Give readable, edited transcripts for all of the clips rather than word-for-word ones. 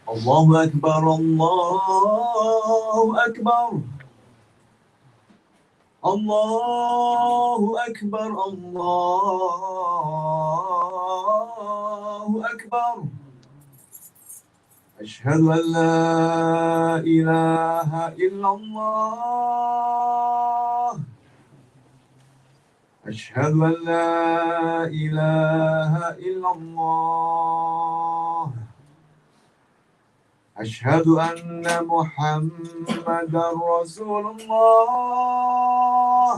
الله أكبر الله أكبر الله أكبر الله أكبر أشهد أن لا إله إلا الله أشهد أن لا إله إلا الله أشهد أن محمدا رسول الله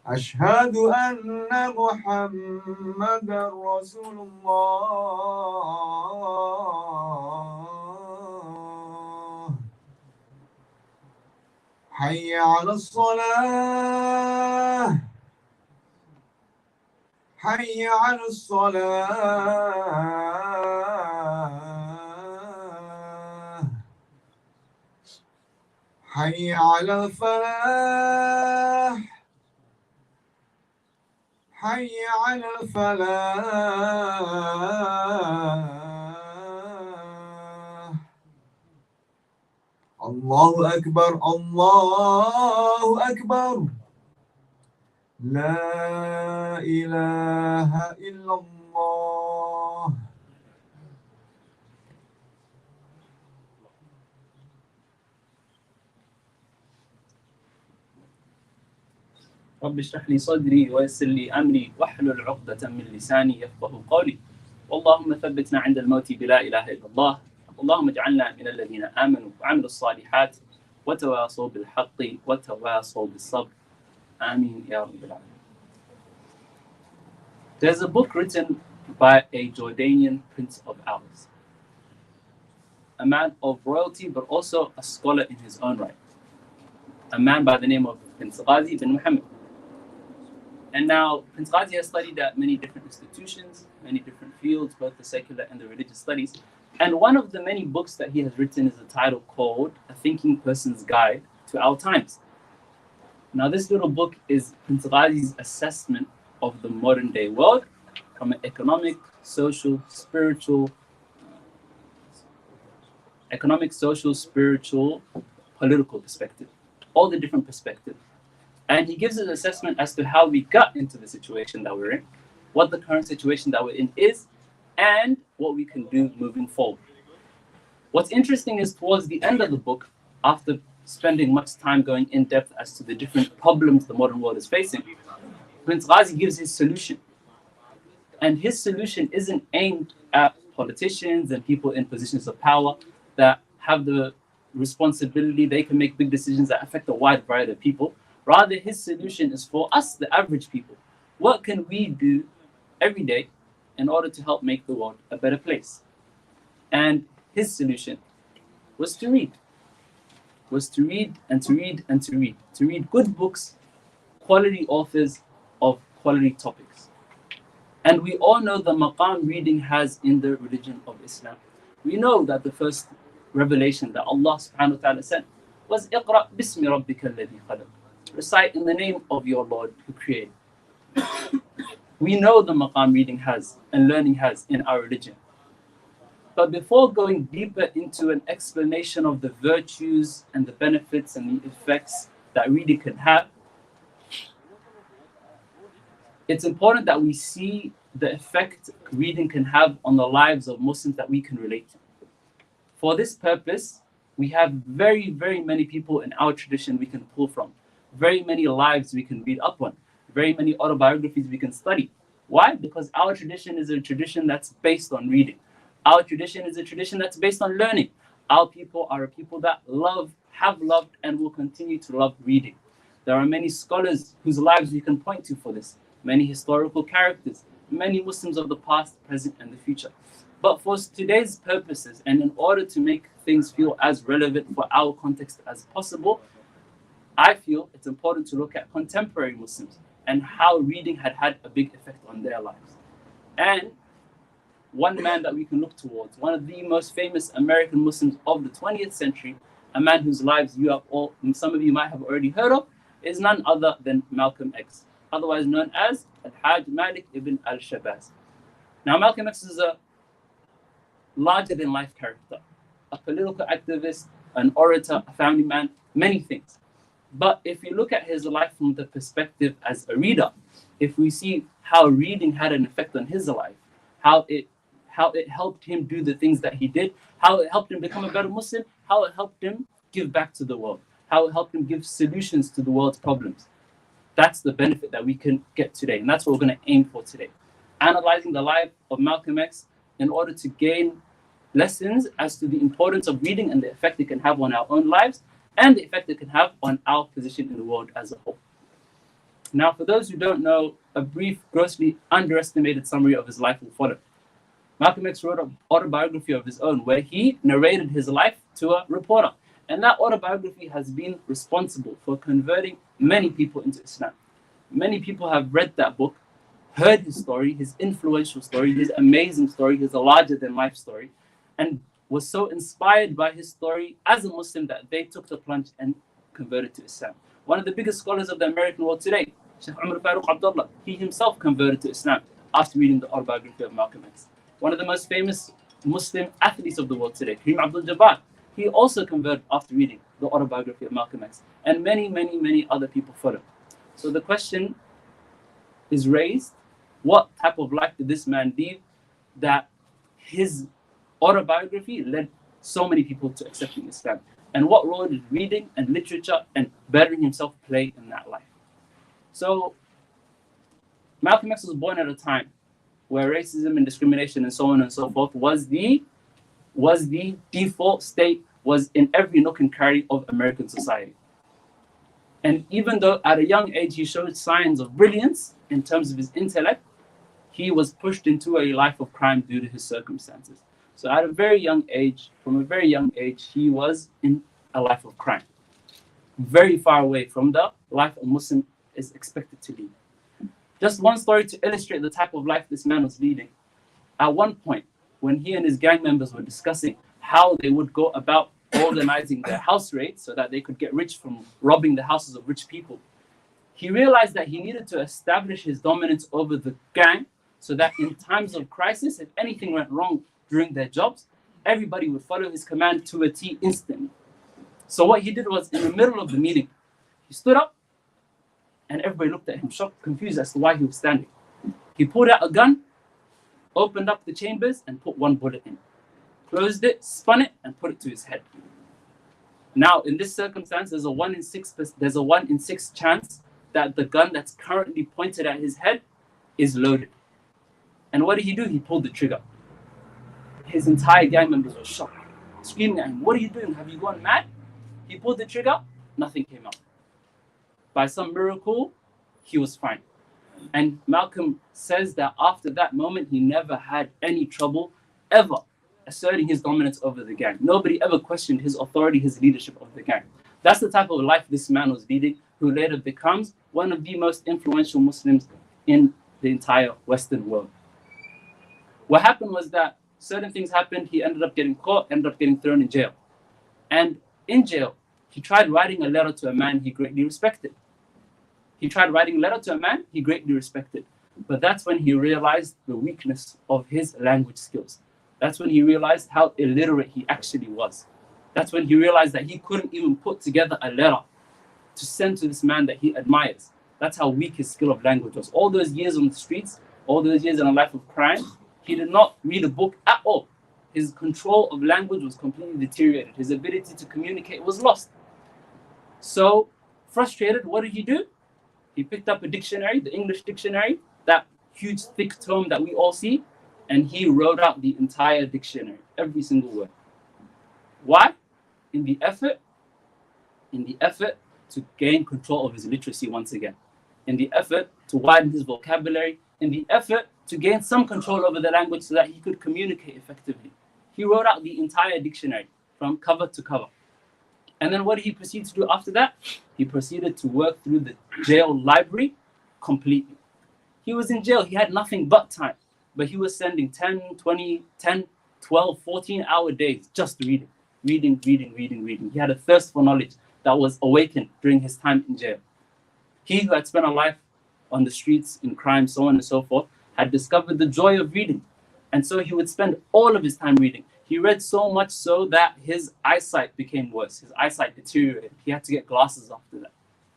أشهد أن محمدا رسول الله حي على الصلاة حي على الصلاة حي على الفلاح حي على الفلاح الله أكبر الله أكبر لا إله إلا الله رب اشرح لي صدري ويسر لي أمري واحلل عقدة من لساني يفقه قولي اللهم ثبتنا عند الموت بلا إله إلا الله اللهم اجعلنا من الذين آمنوا وعملوا الصالحات وتواصوا بالحق وتواصوا بالصبر آمين يا رب العالمين. There's a book written by a Jordanian prince of ours, a man of royalty but also a scholar in his own right, a man by the name of Prince Ghazi bin Muhammad. And now, Prince Ghazi has studied at many different institutions, many different fields, both the secular and the religious studies. And one of the many books that he has written is a title called A Thinking Person's Guide to Our Times. Now, this little book is Prince Ghazi's assessment of the modern day world from an economic, social, spiritual, political perspective, all the different perspectives. And he gives an assessment as to how we got into the situation that we're in, what the current situation that we're in is, and what we can do moving forward. What's interesting is towards the end of the book, after spending much time going in depth as to the different problems the modern world is facing, Prince Ghazi gives his solution. And his solution isn't aimed at politicians and people in positions of power that have the responsibility, they can make big decisions that affect a wide variety of people. Rather, his solution is for us, the average people. What can we do every day in order to help make the world a better place? And his solution was to read. To read good books, quality authors of quality topics. And we all know the maqam reading has in the religion of Islam. We know that the first revelation that Allah subhanahu wa ta'ala sent was Iqra bismi rabbika alladhi khalaq. Recite in the name of your Lord who created. We know the maqam reading has and learning has in our religion. But before going deeper into an explanation of the virtues and the benefits and the effects that reading can have, it's important that we see the effect reading can have on the lives of Muslims that we can relate to. For this purpose, we have very, very many people in our tradition we can pull from. Very many lives we can read up on. Very many autobiographies we can study. Why? Because our tradition is a tradition that's based on reading. Our tradition is a tradition that's based on learning. Our people are a people that have loved, and will continue to love reading. There are many scholars whose lives we can point to for this. Many historical characters, many Muslims of the past, present, and the future. But for today's purposes, and in order to make things feel as relevant for our context as possible, I feel it's important to look at contemporary Muslims and how reading had a big effect on their lives. And one man that we can look towards, one of the most famous American Muslims of the 20th century, a man whose lives some of you might have already heard of, is none other than Malcolm X, otherwise known as Al-Hajj Malik ibn al-Shabazz. Now, Malcolm X is a larger than life character, a political activist, an orator, a family man, many things. But if you look at his life from the perspective as a reader, if we see how reading had an effect on his life, how it helped him do the things that he did, how it helped him become a better Muslim, how it helped him give back to the world, how it helped him give solutions to the world's problems. That's the benefit that we can get today, and that's what we're going to aim for today. Analyzing the life of Malcolm X in order to gain lessons as to the importance of reading and the effect it can have on our own lives and the effect it can have on our position in the world as a whole. Now, for those who don't know, a brief, grossly underestimated summary of his life will follow. Malcolm X wrote an autobiography of his own where he narrated his life to a reporter. And that autobiography has been responsible for converting many people into Islam. Many people have read that book, heard his story, his influential story, his amazing story, his larger-than-life story, and was so inspired by his story as a Muslim that they took the plunge and converted to Islam. One of the biggest scholars of the American world today, Sheikh Umar Farouk Abdullah, he himself converted to Islam after reading the autobiography of Malcolm X. One of the most famous Muslim athletes of the world today, Kareem Abdul-Jabbar, he also converted after reading the autobiography of Malcolm X. And many, many, many other people follow. So the question is raised, what type of life did this man live that his autobiography led so many people to accepting Islam? And what role did reading and literature and bettering himself play in that life? So Malcolm X was born at a time where racism and discrimination and so on and so forth was the default state, was in every nook and cranny of American society. And even though at a young age he showed signs of brilliance in terms of his intellect, he was pushed into a life of crime due to his circumstances. So at a very young age, from a very young age, he was in a life of crime, very far away from the life a Muslim is expected to lead. Just one story to illustrate the type of life this man was leading. At one point, when he and his gang members were discussing how they would go about organizing their house raids so that they could get rich from robbing the houses of rich people, he realized that he needed to establish his dominance over the gang so that in times of crisis, if anything went wrong during their jobs, everybody would follow his command to a T instantly. So what he did was, in the middle of the meeting, he stood up and everybody looked at him, shocked, confused as to why he was standing. He pulled out a gun, opened up the chambers and put one bullet in, closed it, spun it, and put it to his head. Now, in this circumstance, there's a 1 in 6 chance that the gun that's currently pointed at his head is loaded. And what did he do? He pulled the trigger. His entire gang members were shocked, screaming at him, "What are you doing? Have you gone mad?" He pulled the trigger, nothing came out. By some miracle, he was fine. And Malcolm says that after that moment, he never had any trouble ever asserting his dominance over the gang. Nobody ever questioned his authority, his leadership of the gang. That's the type of life this man was leading, who later becomes one of the most influential Muslims in the entire Western world. What happened was that certain things happened. He ended up getting caught, ended up getting thrown in jail. And in jail, he tried writing a letter to a man he greatly respected. But that's when he realized the weakness of his language skills. That's when he realized how illiterate he actually was. That's when he realized that he couldn't even put together a letter to send to this man that he admires. That's how weak his skill of language was. All those years on the streets, all those years in a life of crime, he did not read a book at all. His control of language was completely deteriorated. His ability to communicate was lost. So, frustrated, what did he do? He picked up a dictionary, the English dictionary, that huge thick tome that we all see, and he wrote out the entire dictionary, every single word. Why? In the effort to gain control of his literacy once again, in the effort to widen his vocabulary, in the effort to gain some control over the language so that he could communicate effectively. He wrote out the entire dictionary from cover to cover. And then what did he proceed to do after that? He proceeded to work through the jail library completely. He was in jail, he had nothing but time, but he was sending 10, 12, 14-hour days just reading. He had a thirst for knowledge that was awakened during his time in jail. He who had spent a life on the streets in crime, so on and so forth, had discovered the joy of reading. And so he would spend all of his time reading. He read so much so that his eyesight became worse. His eyesight deteriorated. He had to get glasses after that.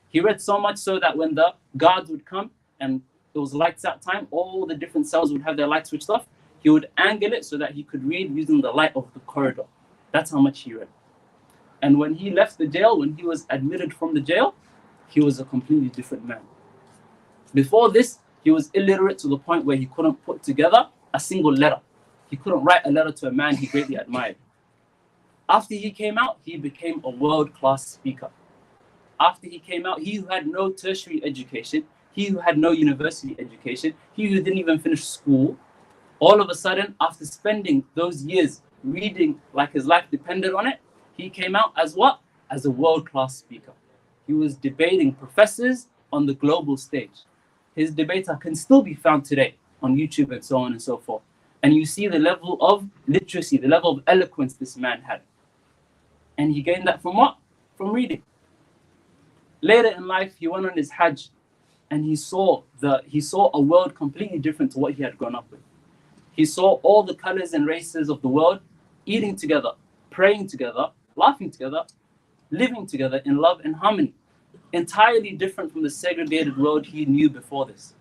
He read so much so that when the guards would come and it was lights out time, all the different cells would have their lights switched off. He would angle it so that he could read using the light of the corridor. That's how much he read. And when he left the jail, when he was admitted from the jail, he was a completely different man. Before this, he was illiterate to the point where he couldn't put together a single letter. He couldn't write a letter to a man he greatly admired. After he came out, he became a world-class speaker. After he came out, he who had no tertiary education, he who had no university education, he who didn't even finish school, all of a sudden, after spending those years reading like his life depended on it, he came out as what? As a world-class speaker. He was debating professors on the global stage. His debates can still be found today on YouTube and so on and so forth. And you see the level of literacy, the level of eloquence this man had. And he gained that from what? From reading. Later in life, he went on his Hajj and he saw a world completely different to what he had grown up with. He saw all the colors and races of the world eating together, praying together, laughing together, living together in love and harmony. Entirely different from the segregated world he knew before this.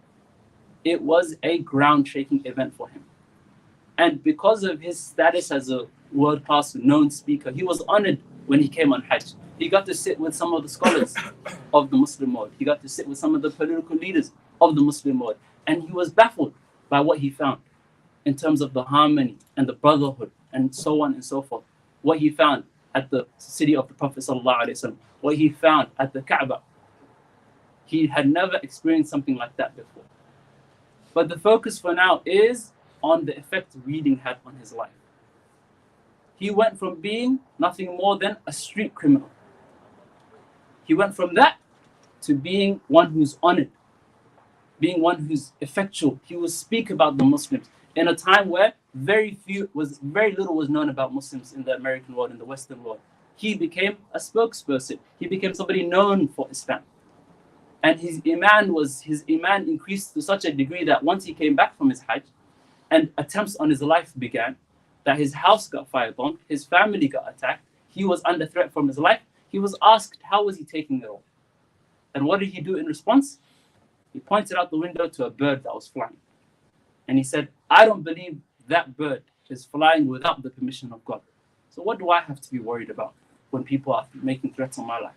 It was a ground-shaking event for him. And because of his status as a world-class known speaker, he was honored when he came on Hajj. He got to sit with some of the scholars of the Muslim world. He got to sit with some of the political leaders of the Muslim world. And he was baffled by what he found in terms of the harmony and the brotherhood and so on and so forth. What he found at the city of the Prophet ﷺ, what he found at the Kaaba. He had never experienced something like that before. But the focus for now is on the effect reading had on his life. He went from being nothing more than a street criminal. He went from that to being one who's honored, being one who's effectual. He will speak about the Muslims in a time where very little was known about Muslims in the American world, in the Western world. He became a spokesperson. He became somebody known for Islam. And his iman increased to such a degree that once he came back from his Hajj and attempts on his life began, that his house got fired on, his family got attacked, he was under threat from his life. He was asked, how was he taking it all? And what did he do in response? He pointed out the window to a bird that was flying. And he said, I don't believe that bird is flying without the permission of God. So what do I have to be worried about when people are making threats on my life?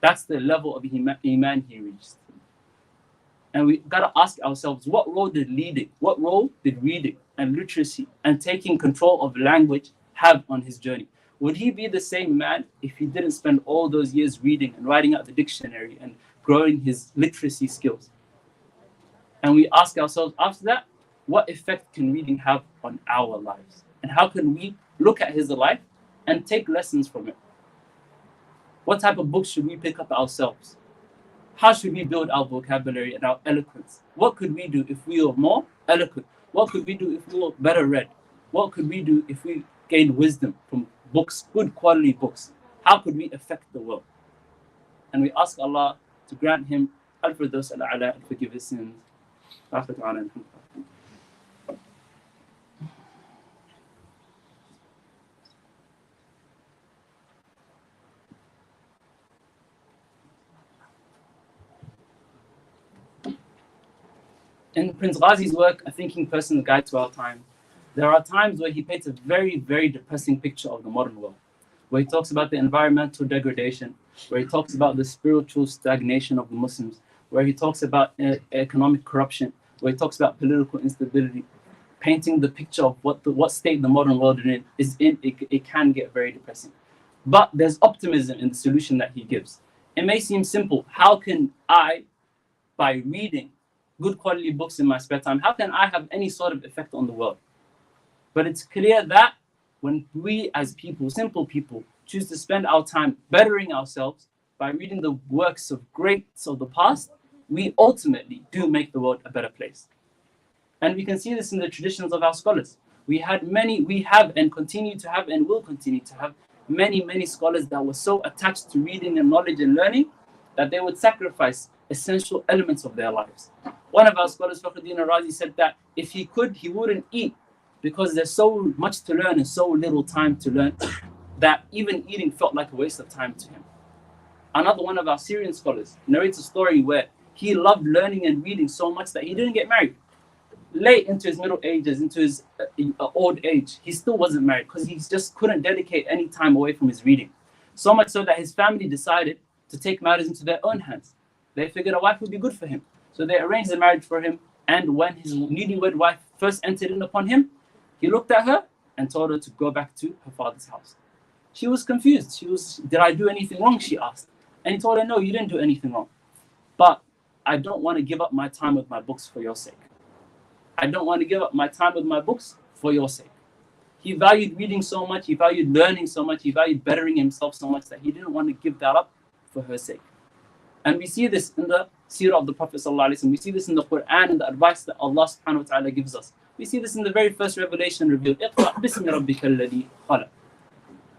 That's the level of iman he reached. And we got to ask ourselves, what role did reading and literacy and taking control of language have on his journey? Would he be the same man if he didn't spend all those years reading and writing out the dictionary and growing his literacy skills? And we ask ourselves after that, what effect can reading have on our lives? And how can we look at his life and take lessons from it? What type of books should we pick up ourselves? How should we build our vocabulary and our eloquence? What could we do if we were more eloquent? What could we do if we were better read? What could we do if we gained wisdom from books, good quality books? How could we affect the world? And we ask Allah to grant him al-firdaus al-a'la and forgive his sins. In Prince Ghazi's work, A Thinking Person's Guide to Our Time, there are times where he paints a very, very depressing picture of the modern world, where he talks about the environmental degradation, where he talks about the spiritual stagnation of the Muslims, where he talks about economic corruption, where he talks about political instability, painting the picture of what state the modern world is in. It can get very depressing. But there's optimism in the solution that he gives. It may seem simple. How can I, by reading good quality books in my spare time, how can I have any sort of effect on the world? But it's clear that when we as people, simple people, choose to spend our time bettering ourselves by reading the works of greats of the past, we ultimately do make the world a better place. And we can see this in the traditions of our scholars. We have and continue to have and will continue to have many, many scholars that were so attached to reading and knowledge and learning that they would sacrifice essential elements of their lives. One of our scholars, Fakhruddin Razi, said that if he could, he wouldn't eat because there's so much to learn and so little time to learn that even eating felt like a waste of time to him. Another one of our Syrian scholars narrates a story where he loved learning and reading so much that he didn't get married. Late into his middle ages, into his old age, he still wasn't married because he just couldn't dedicate any time away from his reading. So much so that his family decided to take matters into their own hands. They figured a wife would be good for him. So they arranged the marriage for him. And when his newlywed wife first entered in upon him, he looked at her and told her to go back to her father's house. She was confused. Did I do anything wrong? She asked. And he told her, no, you didn't do anything wrong. But I don't want to give up my time with my books for your sake. I don't want to give up my time with my books for your sake. He valued reading so much, he valued learning so much, he valued bettering himself so much that he didn't want to give that up for her sake. And we see this in the seerah of the Prophet ﷺ. We see this in the Quran and the advice that Allah subhanahu wa ta'ala gives us. We see this in the very first revelation revealed. اقرأ بسم ربك الذي خلق.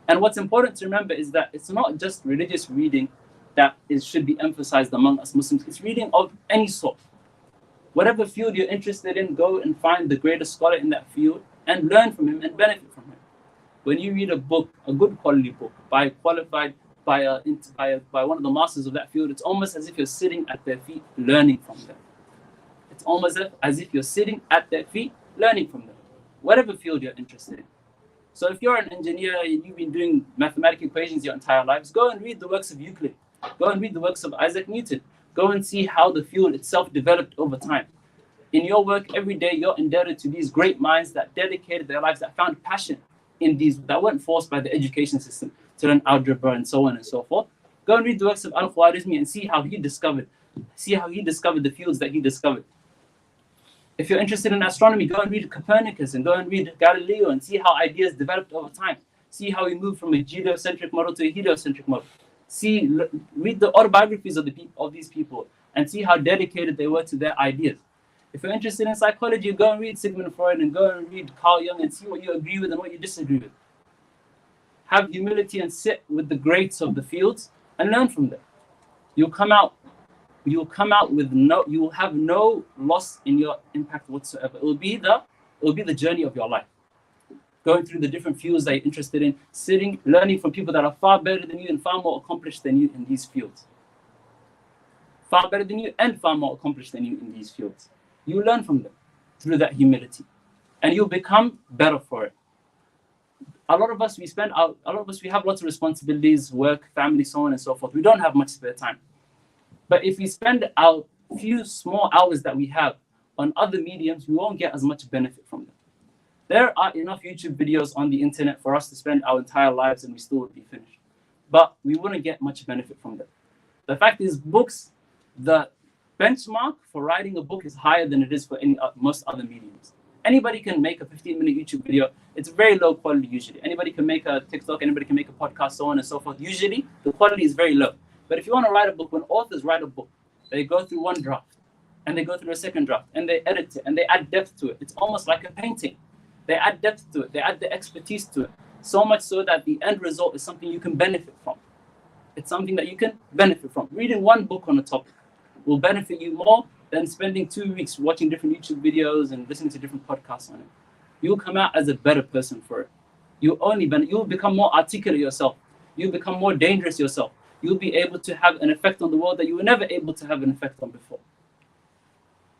And what's important to remember is that it's not just religious reading that should be emphasized among us Muslims. It's reading of any sort. Whatever field you're interested in, go and find the greatest scholar in that field and learn from him and benefit from him. When you read a book, a good quality book, by one of the masters of that field, it's almost as if you're sitting at their feet learning from them. It's almost as if you're sitting at their feet learning from them, whatever field you're interested in. So if you're an engineer and you've been doing mathematical equations your entire lives, go and read the works of Euclid. Go and read the works of Isaac Newton. Go and see how the field itself developed over time. In your work every day, you're indebted to these great minds that dedicated their lives, that found passion in these, that weren't forced by the education system to learn algebra and so on and so forth. Go and read the works of Al-Khwarizmi and see how he discovered the fields that he discovered. If you're interested in astronomy, go and read Copernicus and go and read Galileo and see how ideas developed over time. See how we moved from a geocentric model to a heliocentric model. Read the autobiographies of these people and see how dedicated they were to their ideas. If you're interested in psychology, go and read Sigmund Freud and go and read Carl Jung and see what you agree with and what you disagree with. Have humility and sit with the greats of the fields and learn from them. You will have no loss in your impact whatsoever. It will be the journey of your life. Going through the different fields that you're interested in, sitting, learning from people that are far better than you and far more accomplished than you in these fields. Far better than you and far more accomplished than you in these fields. You learn from them through that humility, and you'll become better for it. A lot of us, we have lots of responsibilities, work, family, so on and so forth. We don't have much spare time. But if we spend our few small hours that we have on other mediums, we won't get as much benefit from them. There are enough YouTube videos on the internet for us to spend our entire lives and we still would be finished. But we wouldn't get much benefit from them. The fact is, books, the benchmark for writing a book is higher than it is for most other mediums. Anybody can make a 15-minute YouTube video. It's very low quality usually. Anybody can make a TikTok, anybody can make a podcast, so on and so forth. Usually, the quality is very low. But if you want to write a book, when authors write a book, they go through one draft, and they go through a second draft, and they edit it, and they add depth to it. It's almost like a painting. They add depth to it. They add the expertise to it. So much so that the end result is something you can benefit from. It's something that you can benefit from. Reading one book on a topic will benefit you more than spending 2 weeks watching different YouTube videos and listening to different podcasts on it. You'll come out as a better person for it. You'll become more articulate yourself. You'll become more dangerous yourself. You'll be able to have an effect on the world that you were never able to have an effect on before.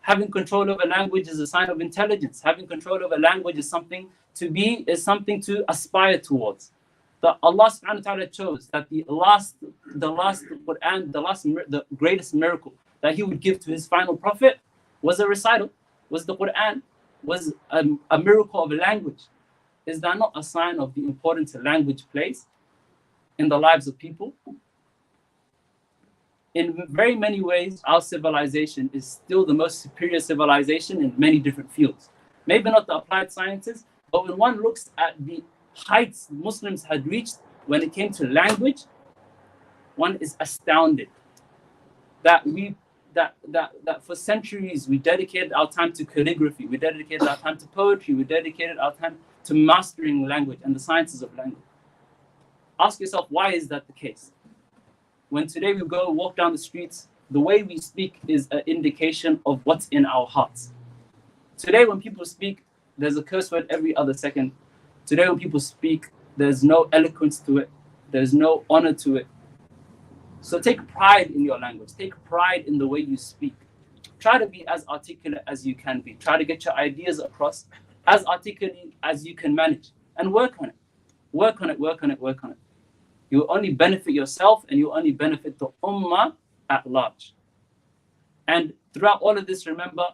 Having control over language is a sign of intelligence. Having control over language is something to aspire towards. That Allah subhanahu wa ta'ala chose that the Quran, the greatest miracle that He would give to His final prophet was a recital, was the Quran, was a miracle of a language. Is that not a sign of the importance a language plays in the lives of people? In very many ways, our civilization is still the most superior civilization in many different fields. Maybe not the applied sciences, but when one looks at the heights Muslims had reached when it came to language, one is astounded that for centuries we dedicated our time to calligraphy, we dedicated our time to poetry, we dedicated our time to mastering language and the sciences of language. Ask yourself, why is that the case? When today we go walk down the streets, the way we speak is an indication of what's in our hearts. Today when people speak, there's a curse word every other second. Today when people speak, there's no eloquence to it. There's no honor to it. So take pride in your language. Take pride in the way you speak. Try to be as articulate as you can be. Try to get your ideas across as articulately as you can manage. And work on it. Work on it, work on it, work on it. You will only benefit yourself and you will only benefit the ummah at large. And throughout all of this, remember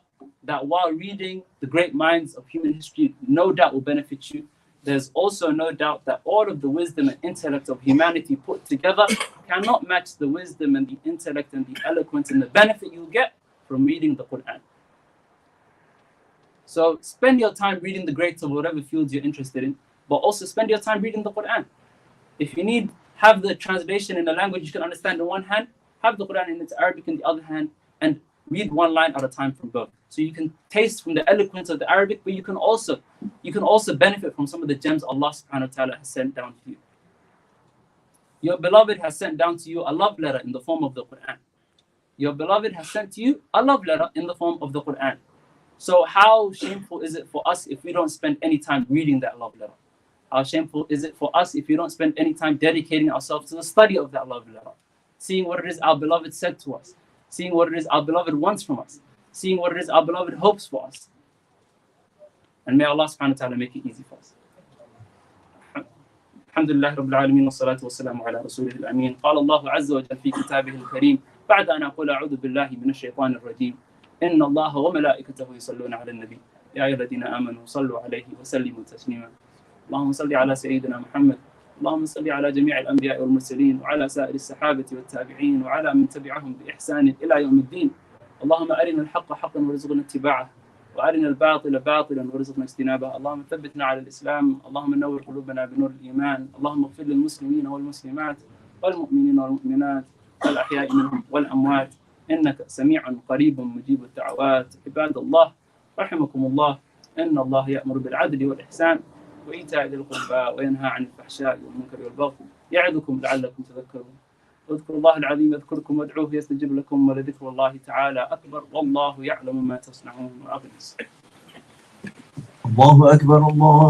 that while reading the great minds of human history, no doubt will benefit you. There's also no doubt that all of the wisdom and intellect of humanity put together cannot match the wisdom and the intellect and the eloquence and the benefit you'll get from reading the Quran. So spend your time reading the greats of whatever fields you're interested in, but also spend your time reading the Quran. If you need, have the translation in a language you can understand in one hand, have the Quran in its Arabic in the other hand, and read one line at a time from both. So you can taste from the eloquence of the Arabic, but you can also benefit from some of the gems Allah subhanahu wa ta'ala has sent down to you. Your beloved has sent down to you a love letter in the form of the Quran. Your beloved has sent to you a love letter in the form of the Quran. So how shameful is it for us if we don't spend any time reading that love letter? How shameful is it for us if we don't spend any time dedicating ourselves to the study of that love letter? Seeing what it is our beloved said to us. Seeing what it is our beloved wants from us. Seeing what it is our beloved hopes for us. And may Allah subhanahu wa ta'ala make it easy for us. الحمد لله رب العالمين والصلاة والسلام على رسوله الأمين. قال الله عز وجل في كتابه الكريم بعد أن أقول أعوذ بالله من الشيطان الرجيم إن الله وملائكته يصلون على النبي يا أيها الذين آمنوا صلوا عليه وسلموا تسليما. اللهم صل على سيدنا محمد. اللهم صل على جميع الأنبياء والمرسلين وعلى سائر الصحابة والتابعين وعلى من تبعهم بإحسان إلى يوم الدين. اللهم أرنا الحق حقا وارزقنا اتباعه وأرنا الباطل باطلا وارزقنا اجتنابه. اللهم ثبتنا على الإسلام. اللهم نور قلوبنا بنور الإيمان. اللهم اغفر للمسلمين والمسلمات والمؤمنين والمؤمنات والأحياء منهم والأموات إنك سميع قريب مجيب الدعوات. عباد الله رحمكم الله إن الله يأمر بالعدل والإحسان وإيتاء ذي القربى وينهى عن الفحشاء والمنكر والبغي يعظكم لعلكم تذكرون. اذكروا الله العظيم يذكركم وادعوه يستجب لكم ولذكر الله تعالى أكبر والله يعلم ما تصنعون. وأقم الصلاة. الله أكبر الله